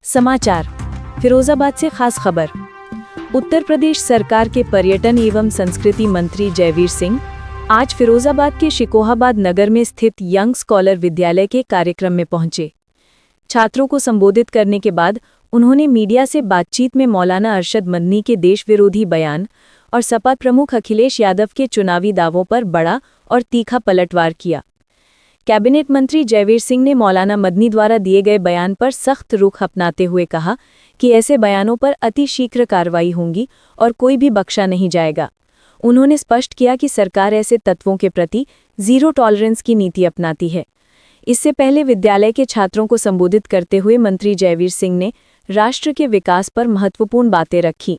समाचार फिरोजाबाद से खास खबर। उत्तर प्रदेश सरकार के पर्यटन एवं संस्कृति मंत्री जयवीर सिंह आज फिरोजाबाद के शिकोहाबाद नगर में स्थित यंग स्कॉलर विद्यालय के कार्यक्रम में पहुंचे। छात्रों को संबोधित करने के बाद उन्होंने मीडिया से बातचीत में मौलाना अरशद मदनी के देश विरोधी बयान और सपा प्रमुख अखिलेश यादव के चुनावी दावों पर बड़ा और तीखा पलटवार किया। कैबिनेट मंत्री जयवीर सिंह ने मौलाना मदनी द्वारा दिए गए बयान पर सख्त रुख अपनाते हुए कहा कि ऐसे बयानों पर अति शीघ्र कार्रवाई होगी और कोई भी बख्शा नहीं जाएगा। उन्होंने स्पष्ट किया कि सरकार ऐसे तत्वों के प्रति जीरो टॉलरेंस की नीति अपनाती है। इससे पहले विद्यालय के छात्रों को संबोधित करते हुए मंत्री जयवीर सिंह ने राष्ट्र के विकास पर महत्वपूर्ण बातें रखी।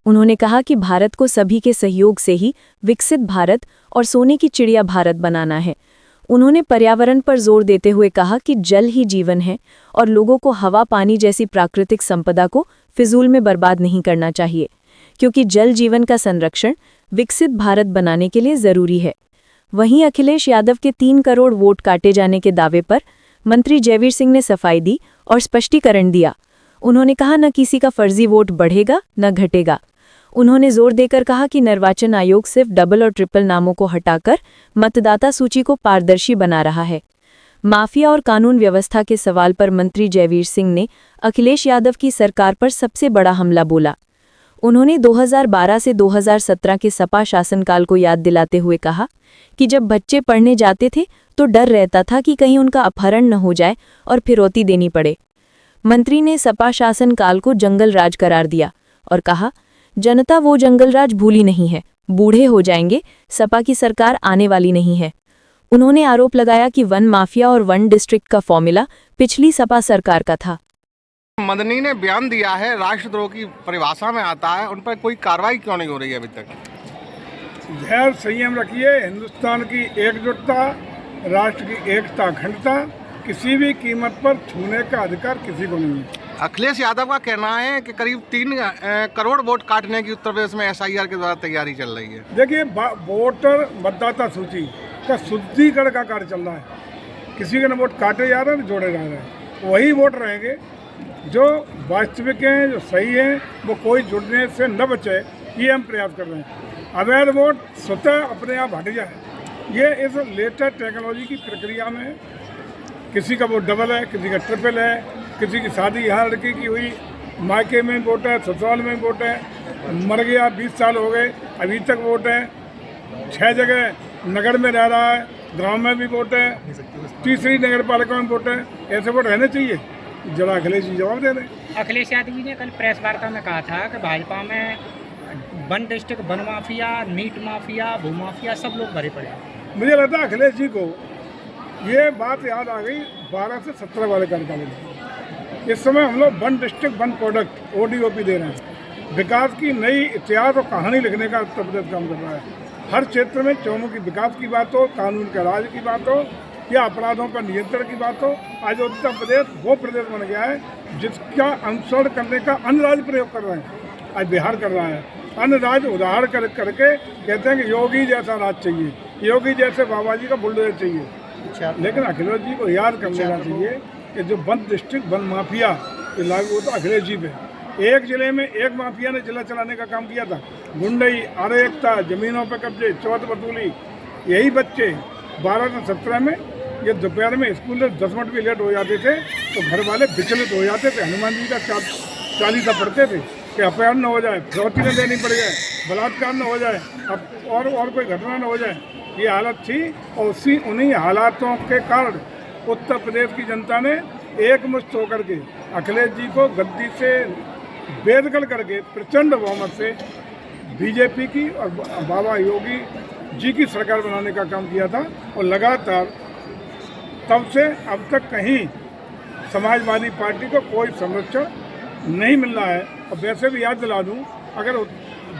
उन्होंने कहा कि भारत को सभी के सहयोग से ही विकसित भारत और सोने की चिड़िया भारत बनाना है। उन्होंने पर्यावरण पर जोर देते हुए कहा कि जल ही जीवन है और लोगों को हवा पानी जैसी प्राकृतिक संपदा को फिजूल में बर्बाद नहीं करना चाहिए, क्योंकि जल जीवन का संरक्षण विकसित भारत बनाने के लिए जरूरी है। वहीं अखिलेश यादव के 3 करोड़ वोट काटे जाने के दावे पर मंत्री जयवीर सिंह ने सफाई दी और स्पष्टीकरण दिया। उन्होंने कहा न किसी का फर्जी वोट बढ़ेगा न घटेगा। उन्होंने जोर देकर कहा कि निर्वाचन आयोग सिर्फ डबल और ट्रिपल नामों को हटाकर मतदाता सूची को पारदर्शी बना रहा है। माफिया और कानून व्यवस्था के सवाल पर मंत्री जयवीर सिंह ने अखिलेश यादव की सरकार पर सबसे बड़ा हमला बोला। उन्होंने 2012 से 2017 के सपा शासनकाल को याद दिलाते हुए कहा कि जब बच्चे पढ़ने जाते थे तो डर रहता था कि कहीं उनका अपहरण न हो जाए और फिरौती देनी पड़े। मंत्री ने सपा शासनकाल को जंगल राज करार दिया और कहा, जनता वो जंगल राज भूली नहीं है, बूढ़े हो जाएंगे, सपा की सरकार आने वाली नहीं है। उन्होंने आरोप लगाया कि वन माफिया और वन डिस्ट्रिक्ट का फॉर्मूला पिछली सपा सरकार का था। मदनी ने बयान दिया है, राष्ट्रद्रोह की परिभाषा में आता है, उन पर कोई कार्रवाई क्यों नहीं हो रही है अभी तक? धैर्य संयम रखिए। हिंदुस्तान की एकजुटता, राष्ट्र की एकता, अखंडता किसी भी कीमत पर छूने का अधिकार किसी को नहीं है। अखिलेश यादव का कहना है कि करीब 3 करोड़ वोट काटने की उत्तर प्रदेश में SIR के द्वारा तैयारी चल रही है। देखिए, वोटर मतदाता सूची का शुद्धिकरण का कार्य चल रहा है। किसी के न वोट काटे जा रहे हैं, जोड़े जा रहे हैं। वही वोट रहेंगे जो वास्तविक हैं, जो सही हैं, वो कोई जुड़ने से न बचे, ये हम प्रयास कर रहे हैं। अवैध वोट स्वतः अपने आप हट जाए, ये इस लेटेस्ट टेक्नोलॉजी की प्रक्रिया में है। किसी का वोट डबल है, किसी का ट्रिपल है, किसी की शादी यहाँ लड़की की हुई, मायके में वोट है, ससुराल में वोट है, मर गया 20 साल हो गए अभी तक वोट है, 6 जगह नगर में रह रहा है, गांव में भी वोट है, तीसरी नगर पालिका में वोट है। ऐसे वोट रहने चाहिए। जरा अखिलेश जी जवाब दे रहे हैं। अखिलेश यादव जी ने कल प्रेस वार्ता में कहा था कि भाजपा में one district, one mafia, NEET mafia, भू माफिया सब लोग भरे पड़े। मुझे लगता है अखिलेश जी को ये बात याद आ गई 12 से 17 वाले कार्यकाल में। इस समय हम लोग one district one product ODOP दे रहे हैं। विकास की नई इतिहास और कहानी लिखने का उत्तर प्रदेश काम कर रहा है। हर क्षेत्र में चौमुखी विकास की बात हो, कानून के राज की बात हो या अपराधों पर नियंत्रण की बात हो, आज उत्तर प्रदेश वो प्रदेश बन गया है जिसका अनुसरण करने का अन्य राज्य प्रयोग कर रहे हैं। आज बिहार कर रहा है। अन्य राज्य उदाहरण करके कहते हैं कि योगी जैसा राज चाहिए, योगी जैसे बाबा जी का बुलडोजर चाहिए। लेकिन अखिलेश जी को याद कर लेना चाहिए कि जो वन डिस्ट्रिक्ट वन माफिया ये लागू होता अखिलेश जी पे। एक जिले में एक माफिया ने जिला चलाने का काम किया था। गुंडई, अराजकता, जमीनों पर कब्जे, चौथ वसूली। यही बच्चे 12 से 17 में ये दोपहर में स्कूल से 10 मिनट भी लेट हो जाते थे तो घर वाले विचलित हो जाते थे। हनुमान जी का चालीसा पढ़ते थे कि अपहरण न हो जाए, फिरौती न देनी पड़ जाए, बलात्कार न हो जाए, अब और कोई घटना न हो जाए। ये हालत थी और उन्हीं हालातों के कारण उत्तर प्रदेश की जनता ने एकमुश्त होकर के अखिलेश जी को गद्दी से बेदखल करके प्रचंड बहुमत से बीजेपी की और बाबा योगी जी की सरकार बनाने का काम किया था। और लगातार तब से अब तक कहीं समाजवादी पार्टी को कोई संरक्षण नहीं मिल रहा है। और वैसे भी याद दिला दूं, अगर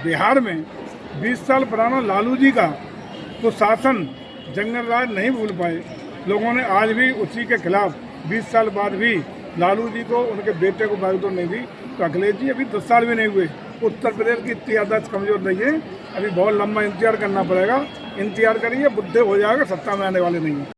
बिहार में 20 साल पुराना लालू जी का तो शासन जंगल राज नहीं भूल पाए लोगों ने, आज भी उसी के खिलाफ 20 साल बाद भी लालू जी को उनके बेटे को बागडोर नहीं दी। तो अखिलेश जी अभी 10 साल भी नहीं हुए। उत्तर प्रदेश की इतनी याददाश्त कमजोर नहीं है, अभी बहुत लंबा इंतजार करना पड़ेगा। इंतजार करिए, बुढ़े हो जाएगा, सत्ता में आने वाले नहीं है।